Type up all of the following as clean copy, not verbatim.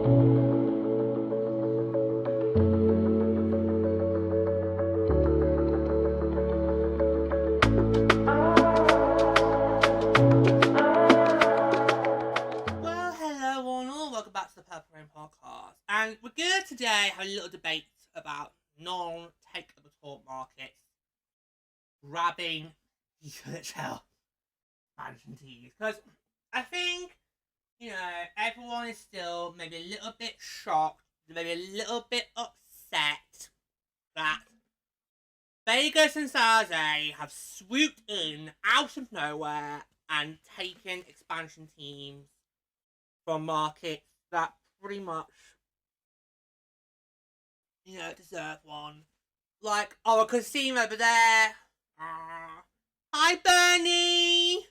Podcast, and we're going to today have a little debate about non-Takeover Tour markets grabbing PWHL management teams, because I think, everyone is still maybe a little bit shocked, maybe a little bit upset that Vegas and Saze have swooped in out of nowhere and taken expansion teams from markets that pretty much, deserve one. Like our casino over there. Hi, Bernie!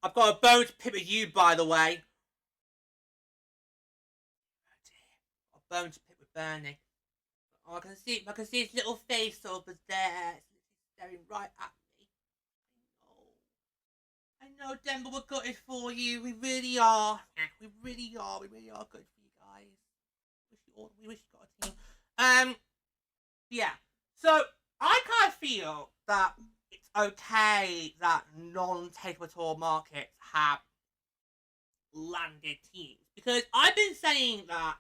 I've got a bone to pick with you, by the way. Oh dear. A bone to pick with Bernie. Oh, I can see his little face over there. It's staring right at me. I know, Denver, we're gutted for you. We really are. We really are good for you guys. We wish you got a team. Yeah. So I kind of feel that it's okay that non-Takeover Tour markets have landed teams, because I've been saying that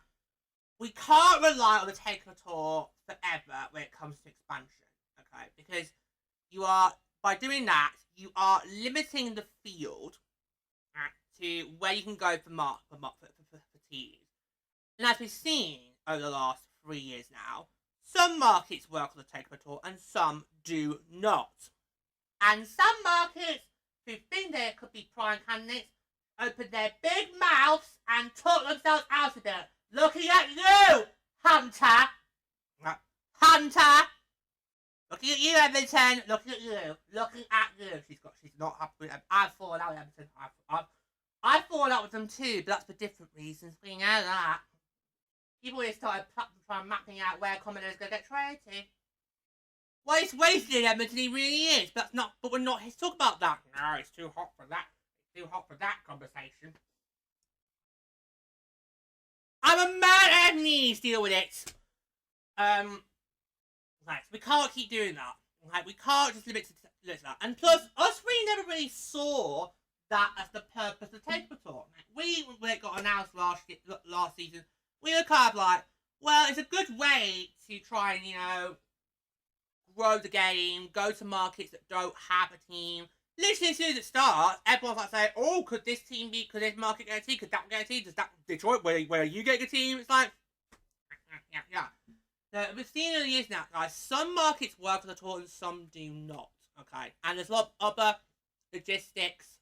we can't rely on the Takeover Tour forever when it comes to expansion. Okay, because by doing that, you are limiting the field to where you can go for teams. And as we've seen over the last 3 years now, some markets work on the Takeover Tour and some do not. And some markets who think they could be prime candidates open their big mouths and talk themselves out of it. Looking at you, Hunter! Hunter! Looking at you, Edmonton. Looking at you. She's not happy with them. I've fallen out with Edmonton. I've fallen out with them too, but that's for different reasons. We know that. People already started trying mapping out where Commodore's going to get traded to. Well, it's wasted, Edmonton. He really is. But we're not here to talk about that. No, it's too hot for that. It's too hot for that conversation. I'm a man and needs to deal with it. Right, so we can't keep doing that. Right, we can't just limit to that. And plus, us three never really saw that as the purpose of Takeover Tour. When it got announced last season, we were kind of like, well, it's a good way to try and, grow the game, go to markets that don't have a team. Literally, as soon as it starts, everyone's like saying, oh, could this market get a team? Could that get a team? Does that Detroit, where are you getting a team? It's like, yeah. So we've seen in the years now, guys, some markets work on the tour and some do not, okay? And there's a lot of other logistics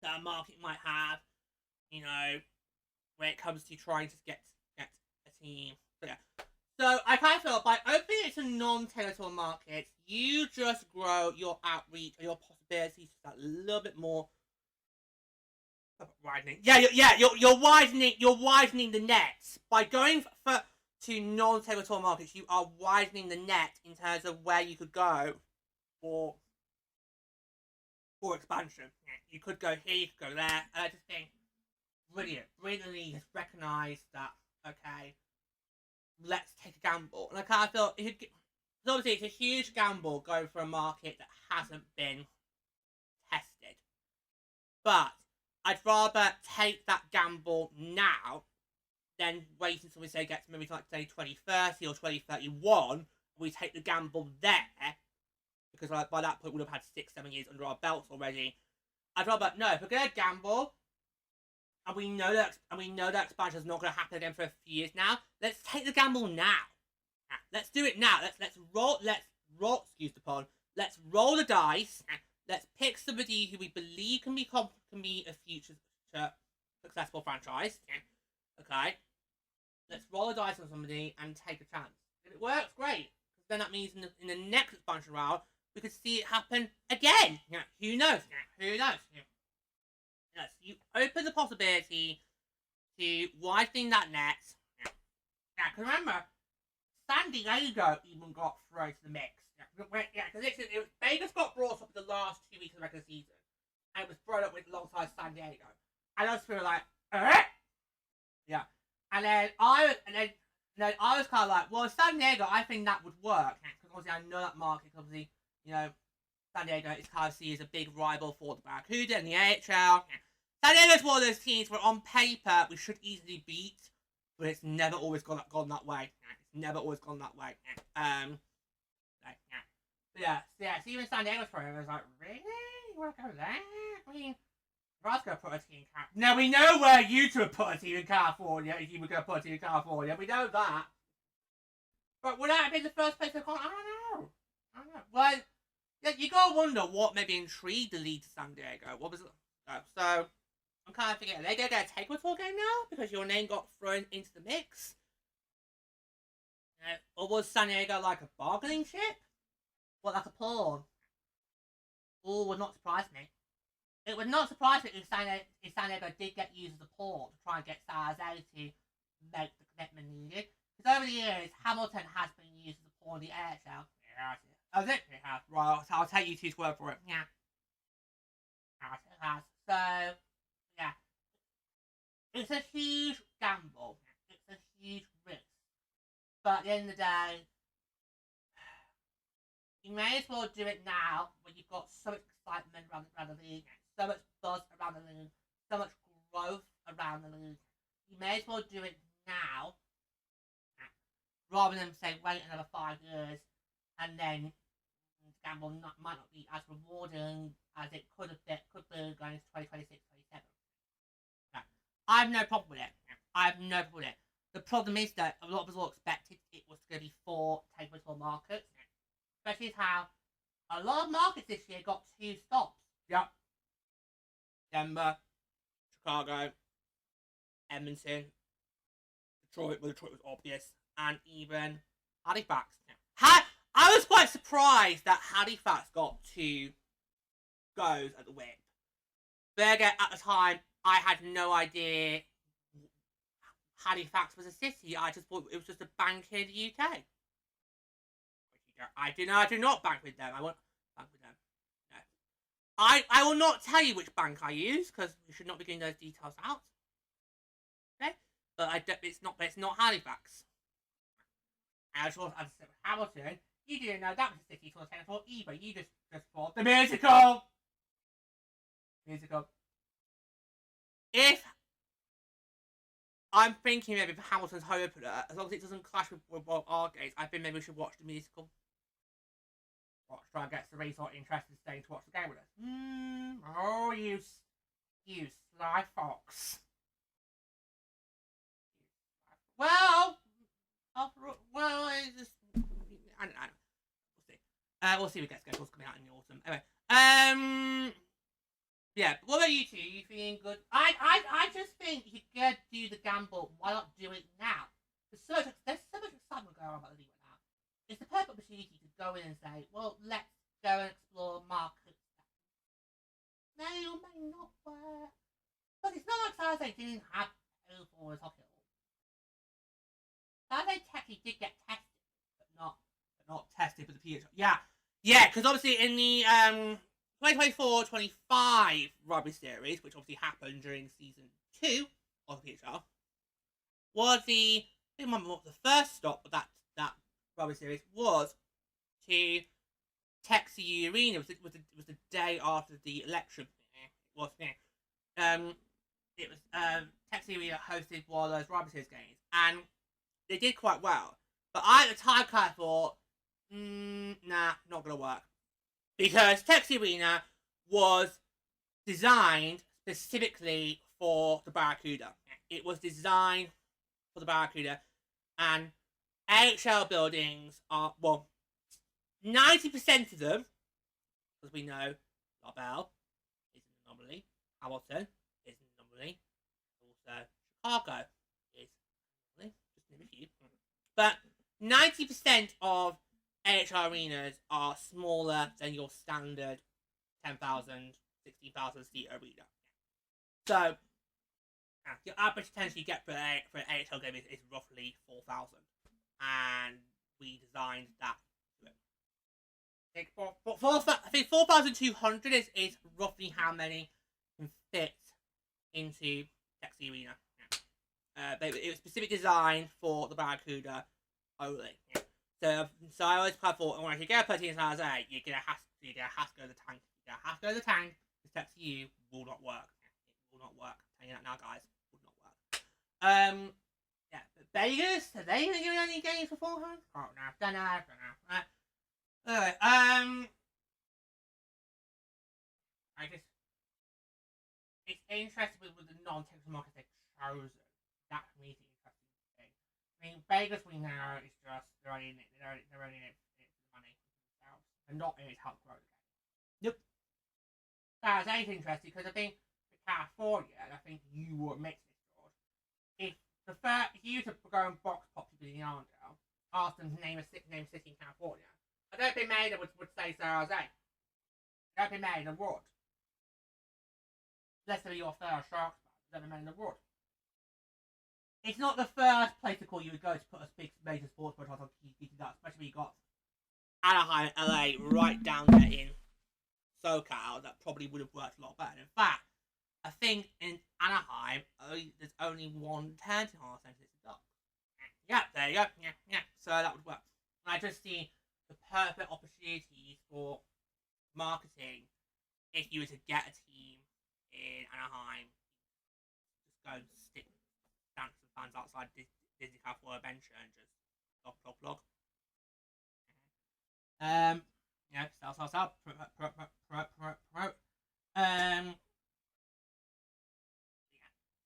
that a market might have, when it comes to trying to get a team. So, yeah. So I kind of feel by opening it to non-Takeover Tour markets, you just grow your outreach and your possibilities a little bit more widening. You're widening the net by going to non-Takeover Tour markets. You are widening the net in terms of where you could go for expansion. You could go here, you could go there, and I just think brilliant. Brilliantly has recognised that. Okay, let's take a gamble. And I kind of feel obviously it's a huge gamble going for a market that hasn't been tested. But I'd rather take that gamble now than wait until we say get to maybe like say 2030 or 2031. We take the gamble there because by that point we'll have had 6-7 years under our belts already. I'd rather no. If we're gonna gamble, and we know that expansion is not going to happen again for a few years now, let's take the gamble now. Let's do it now. Let's roll. Excuse the pun. Let's roll the dice. Let's pick somebody who we believe can be a future successful franchise. Okay. Let's roll the dice on somebody and take a chance. If it works, great. Because then that means in the next expansion round we could see it happen again. Who knows? Who knows? Yes, you open the possibility to widening that net. Yeah, because remember, San Diego even got thrown to the mix. Because Vegas got brought up in the last 2 weeks of the regular season, and it was brought up alongside San Diego. And us were like, yeah. And then I was kind of like, well, San Diego, I think that would work. Because obviously I know that market, obviously, you know, San Diego is kind of seen as a big rival for the Barracuda and the AHL. San Diego's one of those teams where on paper we should easily beat, but it's never always gone that way. It's never always gone that way. So even San Diego's player was like, really? You want to go there? I mean, if I was going to put a team in California. Now, we know where you two would put a team in California if you were going to put a team in California. We know that. But would that have been the first place they've gone? I don't know. Well, you got to wonder what maybe intrigued the league to San Diego. What was it? So, I'm kind of thinking, are they going to get a Takeover Tour game now? Because your name got thrown into the mix? Or was San Diego like a bargaining chip? What, like a pawn? Oh, would not surprise me. It would not surprise me if San Diego did get used as a pawn to try and get San Jose to make the commitment needed. Because over the years, Hamilton has been used as a pawn in the AHL. Oh, is it? It has. Right, I'll take you two's word for it. Yeah. It has. So, yeah. It's a huge gamble. It's a huge risk. But at the end of the day, you may as well do it now when you've got so much excitement around the league, so much buzz around the league, so much growth around the league. You may as well do it now rather than say wait another 5 years and then the gamble might not be as rewarding as it could be going into 2026, 2027. I have no problem with it. The problem is that a lot of us all expected it was going to be 4 Takeover Tour markets. Especially how a lot of markets this year got 2 stops. Yep. Denver, Chicago, Edmonton, Detroit. Well, Detroit was obvious. And even Halifax. I was quite surprised that Halifax got 2 goes at the whip. But again, at the time, I had no idea Halifax was a city. I just thought it was just a bank in the UK. I do not bank with them. I won't bank with them. No. I will not tell you which bank I use because we should not be giving those details out. Okay, but it's not Halifax. As I said, Hamilton, you didn't know that was a city tour for either. You just thought the musical. If I'm thinking maybe for Hamilton's home opener, as long as it doesn't clash with our gates, I think maybe we should watch the musical. Try and get some sort of interested staying to watch the game with us. Oh, you sly fox. Well, it's just, I don't know. We'll see. We'll see if we get schedules coming out in the autumn. Anyway, yeah. What about you two? Are you feeling good? I just think you could do the gamble. Why not do it now? There's so much excitement going on about the league right now. It's the perfect opportunity to go in and say, well, let's go and explore markets that may or may not work. But it's not like San Jose didn't have overall hockey at all. San Jose technically did get tested, but not tested for the PHL. Yeah, because obviously in the 2024-25 rugby series, which obviously happened during season 2 of the PHL, was I think the first stop of that rugby series was to Takeover Arena. It was the day after the election. Takeover Arena hosted one of those rugby series games, and they did quite well. But I at the time kind of thought, nah, not gonna work, because Takeover Arena was designed specifically for the Barracuda. It was designed for the Barracuda, and AHL buildings are, 90% of them, as we know, LaBelle is an anomaly, Hamilton is an anomaly, also Chicago is an anomaly, just to name a few. But 90% of AHL arenas are smaller than your standard 10,000, 16,000 seat arena. So, your average attention you get for an AHL game is roughly 4,000. And we designed that to it. I think 4,200 is roughly how many can fit into Takeover Arena. It was specific design for the Barracuda only. Yeah. So I always thought, when you get a team San Jose, you're gonna have to go to the tank. You're gonna have to go to the tank. The step to you will not work. It will not work. I'm telling you that now, guys. It will not work. Yeah, but Vegas, are they gonna give me any games beforehand? Oh no, don't know. Alright, I just, it's interesting with the non-technical markets they've chosen. That for me is the interesting thing. I mean, Vegas we know is just they're only in it for the money themselves. They're not in it to help grow the game. Nope. That's interesting because I think for California, and I think you will admit this, George. If you were to go and box pop people in Yarndale, ask them to name a city in California, I don't think many would say San Jose. I don't think many would. Unless they're your first Sharks fan, I don't think many would. It's not the first place to call you would go to put a big major sports broadcast on TV, especially when you got Anaheim, LA, right down there in SoCal. That probably would have worked a lot better. In fact, I think in Anaheim, there's only one turntable hall center. It's a duck. Yeah, there you go. Yeah. So that would work. And I just see the perfect opportunities for marketing if you were to get a team in Anaheim. Just go and stick down to some fans outside Disney California bench and just blog. Yeah, sell. Promote.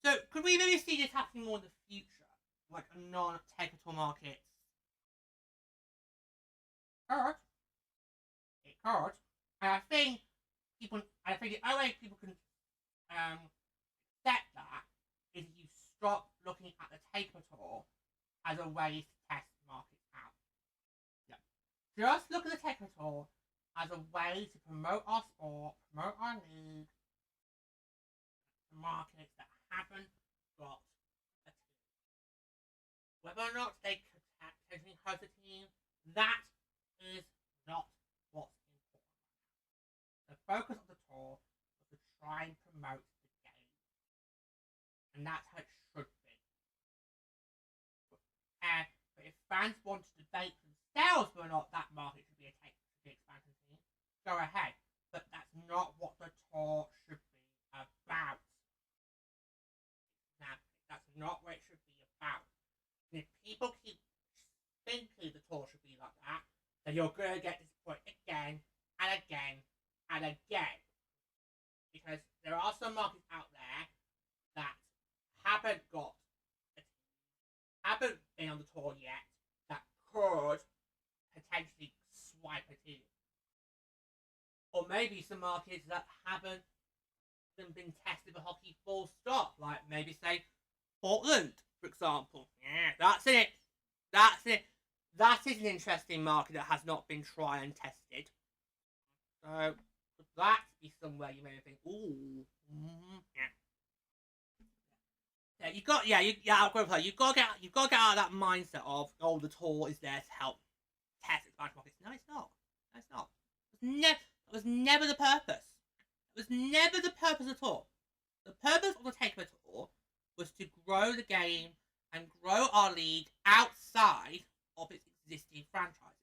So, could we maybe see this happening more in the future? Like a non-Takeover Markets? It could. And I think the only way people can accept that is if you stop looking at the Takeover Tour as a way to test markets out. Yeah. Just look at the Takeover Tour as a way to promote our sport, promote our league, markets that haven't got a team. Whether or not they could potentially host a team, that is not what's important. The focus of the tour was to try and promote the game. And that's how it should be. But if fans want to debate themselves whether or not that market should be expansion team, go ahead. But that's not what the tour should be about. That's not what it should be about. And if people keep thinking the tour should be like that, then you're going to get disappointed again and again and again. Because there are some markets out there that haven't been on the tour yet that could potentially swipe a team. Or maybe some markets that haven't been tested for hockey full stop. Like maybe say Portland, for example. Yeah, that's it. That is an interesting market that has not been tried and tested. So that be somewhere you may think, ooh, yeah. You've got to get out of that mindset of, oh, the tour is there to help test expansion markets. No, it's not. It was never the purpose. It was never the purpose at all. The purpose of the Takeover Tour was to grow the game and grow our league outside of its existing franchises.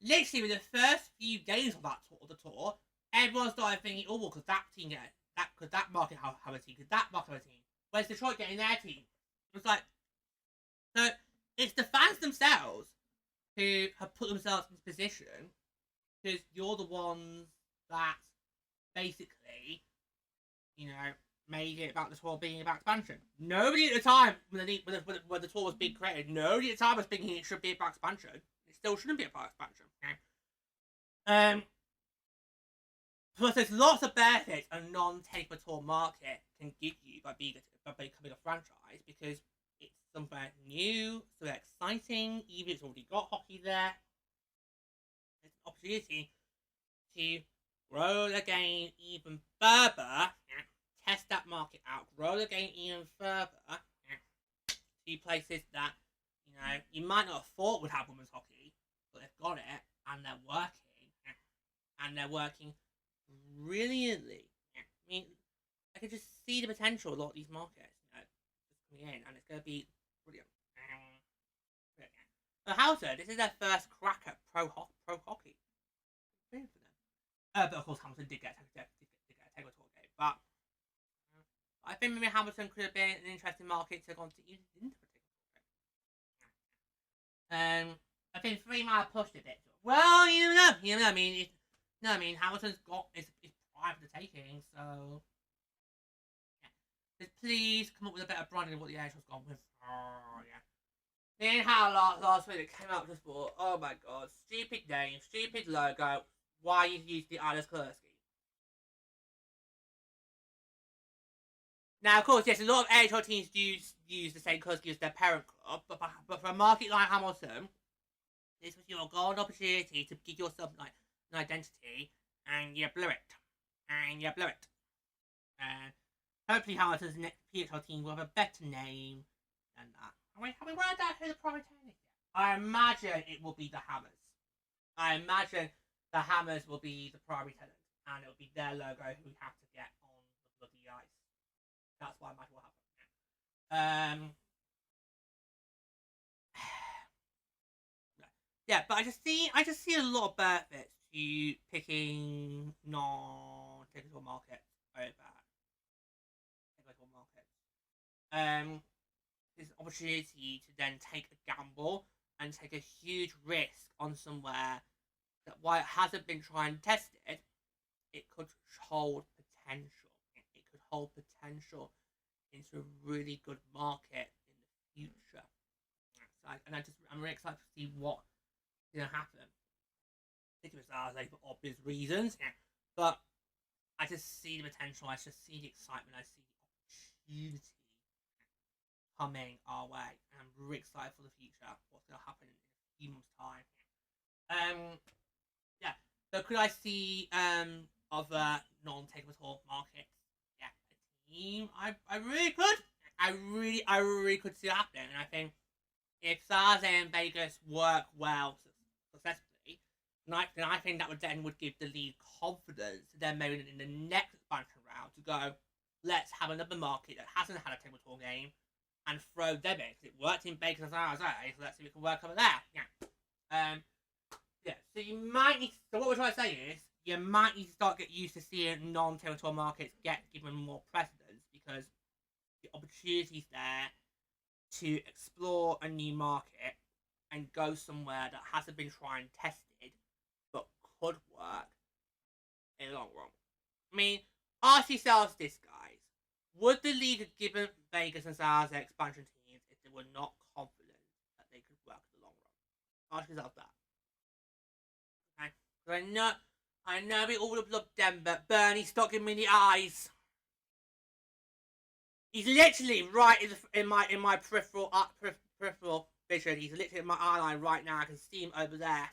Literally, with the first few games of the tour, everyone started thinking, oh, well, could that market have a team? Could that market have a team? Where's Detroit getting their team? It's like, so it's the fans themselves who have put themselves in this position because you're the ones that basically, made it about the tour being about expansion. Nobody at the time, when the tour was being created, nobody at the time was thinking it should be about expansion. It still shouldn't be about expansion. Okay? Plus, there's lots of benefits a non-Takeover Tour market can give you by becoming a franchise because it's something new, so exciting, even if it's already got hockey there. It's an opportunity to grow the game even further, test that market out, grow the game even further, to places that, you might not have thought would have women's hockey, but they've got it, and they're working brilliantly. I mean, I could just see the potential of a lot of these markets. coming in, and it's going to be brilliant. Yeah. So Hamilton, this is their first crack at pro hockey. Good for them. But of course, Hamilton did get a Takeover Tour game. But I think maybe Hamilton could have been an interesting market to go on to even into a Takeover game. I think 3 might have pushed a bit. Well, you know. I mean, Hamilton's got is prime for the taking, so yeah. Just please come up with a better branding than what the NHL's gone with. Oh yeah. Seeing how last week it came out just for, oh my god, stupid name, stupid logo. Why you use the Islanders colour scheme? Now, of course, yes, a lot of AHL teams use the same colour scheme as their parent club, but for a market like Hamilton, this was your golden opportunity to give yourself like an identity, and you blew it. And hopefully Hamilton's next PHL team will have a better name than that. Have we worked out who the primary tenant is yet? I imagine it will be the Hammers. I imagine the Hammers will be the primary tenant, and it will be their logo who we have to get on the bloody ice. That's what I imagine will happen. Yeah, but I just see a lot of benefits to picking non-Takeover Markets over Takeover Markets. This opportunity to then take a gamble and take a huge risk on somewhere that, while it hasn't been tried and tested, it could hold potential. It could hold potential into a really good market in the future. I'm really excited to see what's gonna happen. Particularly for obvious reasons, but I just see the potential. I just see the excitement. I see the opportunity coming our way, and I'm really excited for the future. What's going to happen in a few months' time? Yeah. So could I see other non-Takeover Tour markets? Yeah, a team. I really could. I really could see it happening. And I think if Sarze and Vegas work well successfully, then I think that would give the league confidence to then maybe in the next expansion round to go, let's have another market that hasn't had a Takeover Tour game and throw them in, because it worked in Vegas and Sarze, so let's see if it can work over there. Yeah. So you might need. So what we're trying to say is, you might need to start get used to seeing non-Takeover Tour markets get given more precedence, because the opportunity's there to explore a new market and go somewhere that hasn't been tried and tested, but could work in the long run. I mean, ask yourselves this, guys. Would the league have given Vegas and Sarze expansion teams if they were not confident that they could work in the long run? Ask yourself that. Okay? Because I know we all would have loved them, but Bernie, stop giving me the eyes. He's literally right in my peripheral vision. He's literally in my eye line right now. I can see him over there.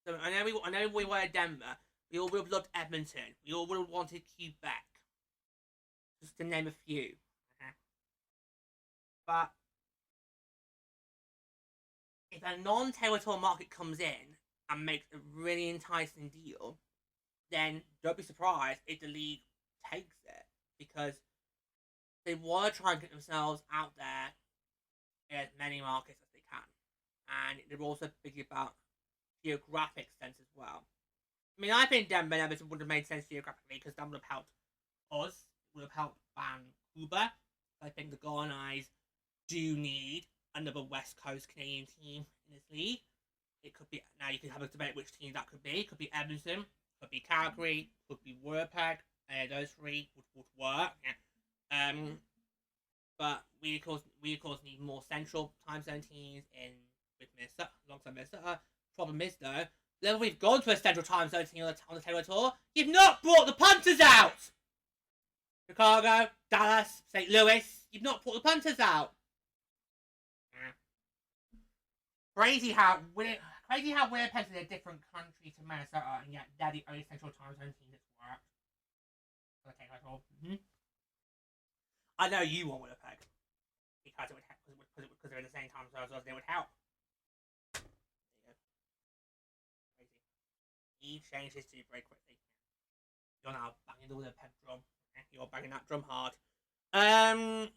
So I know we were Denver. We all would have loved Edmonton. We all would have wanted Quebec. Just to name a few. Okay? But if a non-Takeover market comes in and makes a really enticing deal, then don't be surprised if the league takes it, because they want to try and get themselves out there in as many markets as they can, and they're also thinking about geographic sense as well. I mean, I think Denver and Everton would have made sense geographically, because that would have helped us, would have helped Vancouver. I think the Golden Eyes do need another West Coast Canadian team in this league. It could be, now you can have a debate which team that could be. It could be Edmonton, could be Calgary, could be Winnipeg. Those 3 would work. But we of course need more central time zone teams with Minnesota, alongside Minnesota. Problem is though, then we've gone to a central time zone team on the Takeover Tour. You've not brought the punters out. Chicago, Dallas, St. Louis. You've not brought the punters out. Crazy how Winnipeg's in a different country to Minnesota, and yet they're the only central time zone team that's worked. I know you want Winnipeg because it would help, because they're in the same time zone as they would help. There you go. Crazy. He changed his tune very quickly. You're now banging the Winnipeg drum. You're banging that drum hard. Plus,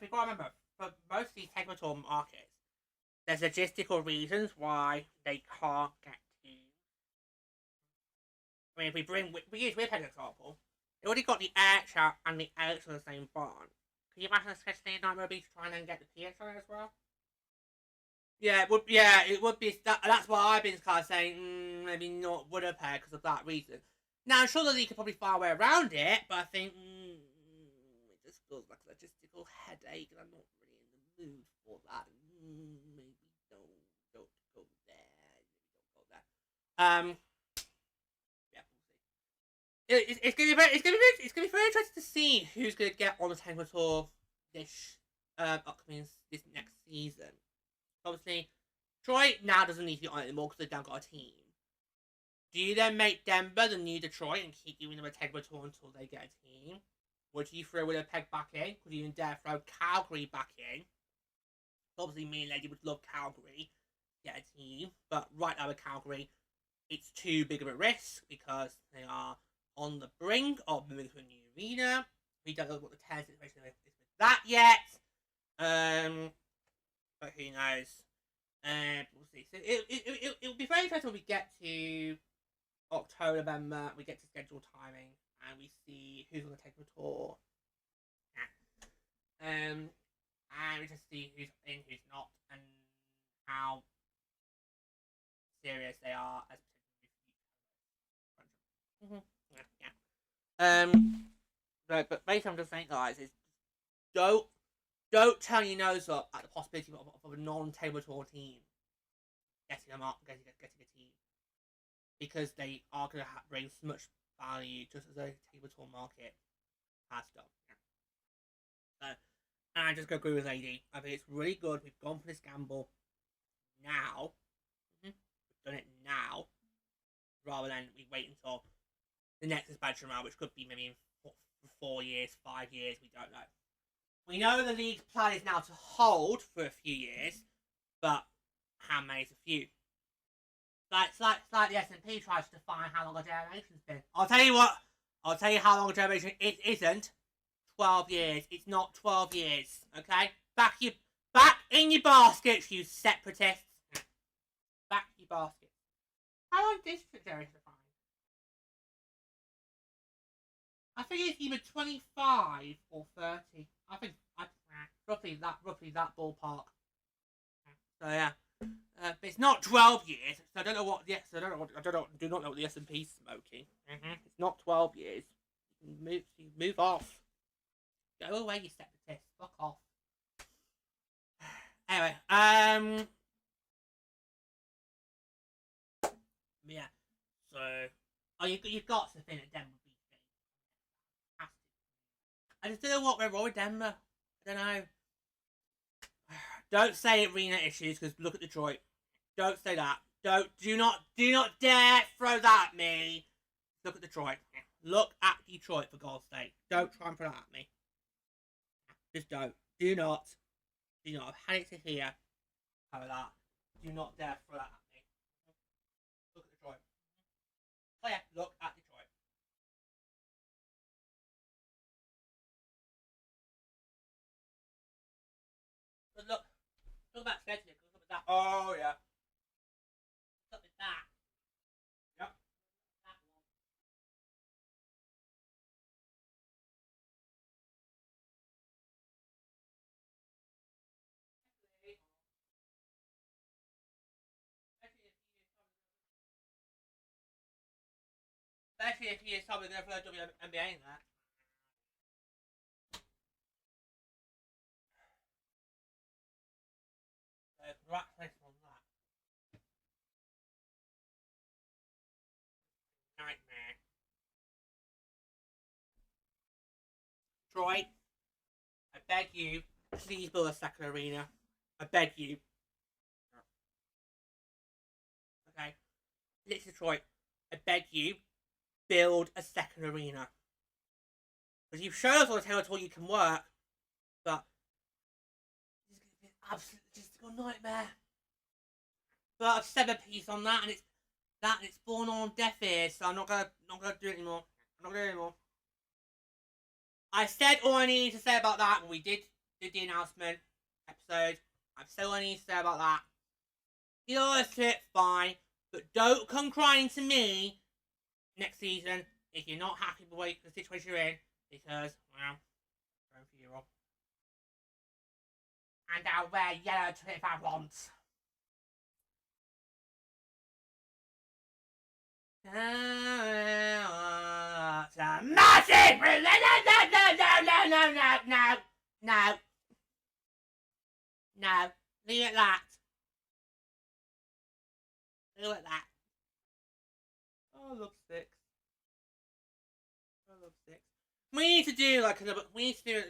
we've got to remember, for most of these Takeover Tour markets, there's logistical reasons why they can't get to. I mean, if we use Winnipeg as an example, they already got the AHL and the AHL in the same barn. Can you imagine scheduling Nightmare Beach trying to get the PHL as well? Yeah, it would. Yeah, it would be. That's why I've been kind of saying maybe not Winnipeg because of that reason. Now, I'm sure that you could probably find a way around it, but I think it just feels like a logistical headache, and I'm not really in the mood for that. Maybe don't go there. Maybe don't go there. Yeah, we'll see. It's gonna be very interesting to see who's gonna get on the Takeover Tour this upcoming this next season. Obviously, Detroit now doesn't need to be on it anymore because they've now got a team. Do you then make Denver the new Detroit and keep giving them a Takeover Tour until they get a team? Would you throw Winnipeg back in? Could you even dare throw Calgary back in? Obviously, me and Lady would love Calgary, get a team, but right now with Calgary, it's too big of a risk because they are on the brink of moving to a new arena. We don't know what the tennis situation is with that yet. But who knows? We'll see. So it'll be very interesting when we get to October, November. We get to schedule timing, and we see who's going to take the tour. And we just see who's in, who's not, and how serious they are as but basically, I'm just saying, guys, is don't turn your nose up at the possibility of a non-Takeover Tour team getting them up, getting a team, because they are going to bring so much value, just as a Takeover Tour market has done. And I just agree with Lady. I think it's really good. We've gone for this gamble now. We've done it now, rather than we wait until the next expansion round, which could be maybe in 4 years, 5 years. We don't know. We know the league's plan is now to hold for a few years, but how many is a few? It's like the S&P tries to define how long a generation's been. I'll tell you what. I'll tell you how long a generation it isn't. 12 years. It's not 12 years. Okay? Back in your baskets, you separatists. Back your baskets. How long is this generation defined? I think it's either 25 or 30. I think roughly that ballpark. So yeah, but it's not 12 years. So I don't know what the do not know what the S&P's smoking. It's not 12 years. Move off. Go away, you separatists. Fuck off. Anyway, yeah. So, you've got to think that Denver would be fantastic. I just don't know what went wrong with Denver. I don't know. Don't say arena issues, because look at Detroit. Don't say that. Do not dare throw that at me. Look at Detroit. Look at Detroit, for God's sake. Don't try and throw that at me. Just don't. Do not. I've had it to hear. How that. Do not dare throw that at me. Look at Detroit. Oh yeah, look at Detroit. But look about scheduling. Look at that. Oh yeah. Look at that. Yep. That one. Especially if you somebody going for the WNBA in that. So congratulations on that. Nightmare. Troy, I beg you, please build a second arena. I beg you. Okay? Listen, Troy, I beg you, build a second arena. Because you've shown us on the Takeover Tour you can work, but it's going to be an absolute logistical nightmare. But I've said a piece on that, and it's born on deaf ears, so I'm not gonna do it anymore. I'm not gonna do it anymore. I said all I needed to say about that when we did the announcement episode. I've said all I need to say about that. You're a shit, fine, but don't come crying to me next season if you're not happy with the situation you're in, because, well, I'm going for Europe. And I'll wear yellow too if I want. It's a massive... No. Leave it at that. Leave it at that. Oh, I love 6. I love 6. We need to do like another... We need to do a...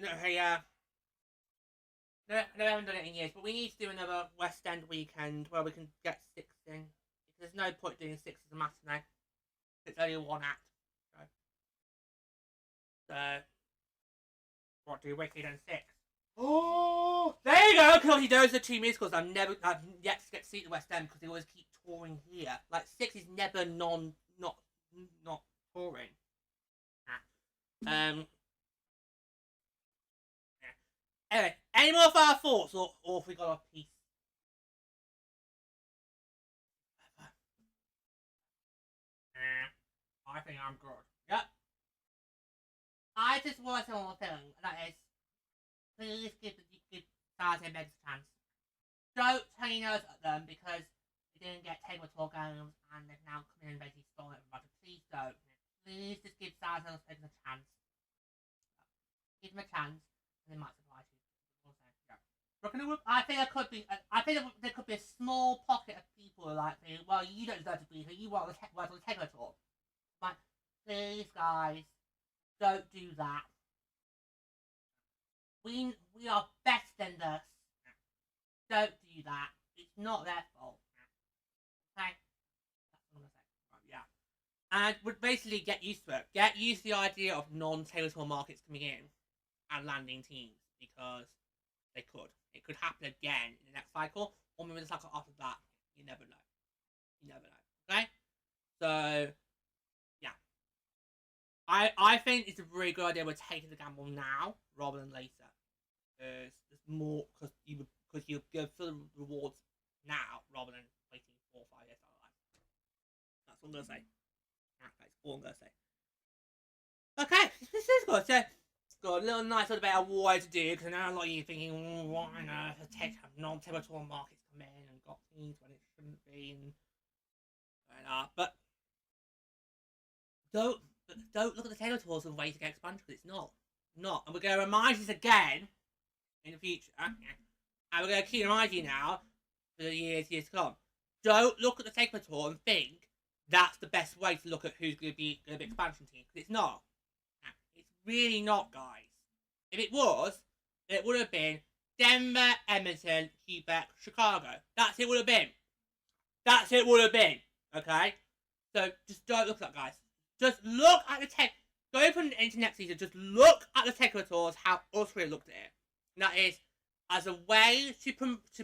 No, we haven't done it in years, but we need to do another West End weekend where we can get 6 in. Because there's no point doing 6 as a matinee. It's only one act. So what do Wicked and 6? Oh, there you go. Because those are 2 musicals I've yet to get to see at the West End because they always keep touring here. Like 6 is never not touring. Yeah. Anyway, any more of our thoughts, or if we got a piece? I think I'm good. Yep. I just want to say one thing, and that is, please give Stars and Megs a chance. Don't turn your nose at them because they didn't get Takeover Tour games and they've now come in and basically stolen everybody. Please don't. Please just give Stars and Megs a chance. Give them a chance, and they might surprise you. I think there could be. There could be a small pocket of people who are like, well, you don't deserve to be here. You want to work on the Takeover Tour. Like, please, guys, don't do that. We are better than this. Don't do that. It's not their fault. Okay? That's what I'm gonna say. Right, yeah. And would basically get used to it. Get used to the idea of non-Takeover Tour markets coming in and landing teams because they could. It could happen again in the next cycle, or maybe the cycle after that. You never know. You never know. Okay? So, yeah. I think it's a really good idea we're taking the gamble now rather than later. Because there's more, because you go for the rewards now rather than waiting 4 or 5 years down the line. That's what I'm going to say. That's all I'm going to say. Okay, this is good. So, got a little nice little bit of what to do, because I know a lot of you thinking, why on earth have non-Takeover Tour markets come in and got teams when it shouldn't be, and but don't look at the Takeover Tours as a way to get expansion, because it's not. And we're going to remind you this again in the future, and we're going to keep reminding you now for the years to come. Don't look at the Takeover Tour and think that's the best way to look at who's going to be expansion team, because it's not. It's really not, guys. If it was, it would have been Denver, Edmonton, Quebec, Chicago. That's it would have been. That's it would have been. Okay? So just don't look at that, guys. Just look at the tech. Go from into next season. Just look at the Takeover Tours, how us three looked at it. And that is as a way to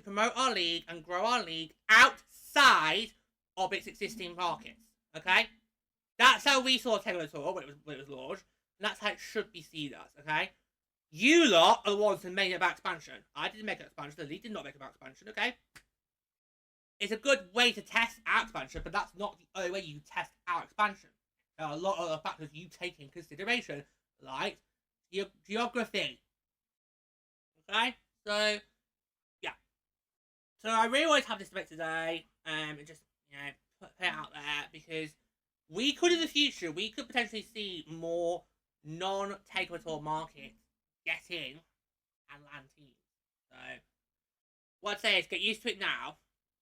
promote our league and grow our league outside of its existing markets. Okay? That's how we saw Takeover Tour when it was launched. And that's how it should be seen as, okay? You lot are the ones who made it about expansion. I didn't make it expansion. The league did not make it about expansion, okay? It's a good way to test out expansion, but that's not the only way you test out expansion. There are a lot of other factors you take in consideration, like geography. Okay? So, yeah. So I really wanted to have this debate today, and just, put it out there, because we could, in the future, potentially see more non-Takeover Tour markets get in and land teams. So, what I'd say is get used to it now,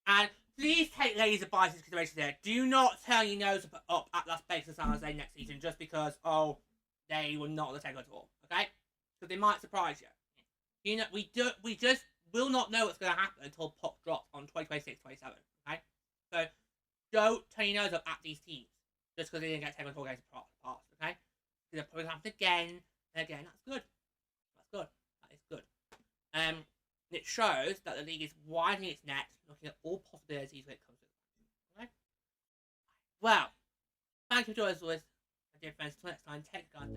and please take ladies' advice into consideration there. Do not turn your nose up at Las Vegas and San Jose next season just because, they were not on the Takeover Tour, okay? Because they might surprise you. We just will not know what's going to happen until POC drops on 2026, 27, okay? So, don't turn your nose up at these teams just because they didn't get Takeover Tour games past, okay? Because they'll probably happen again and again. That's good. That is good. It shows that the league is widening its net, looking at all possibilities when it comes to it. Okay? Well, thank you for joining us, my dear friends. Until next time, take care.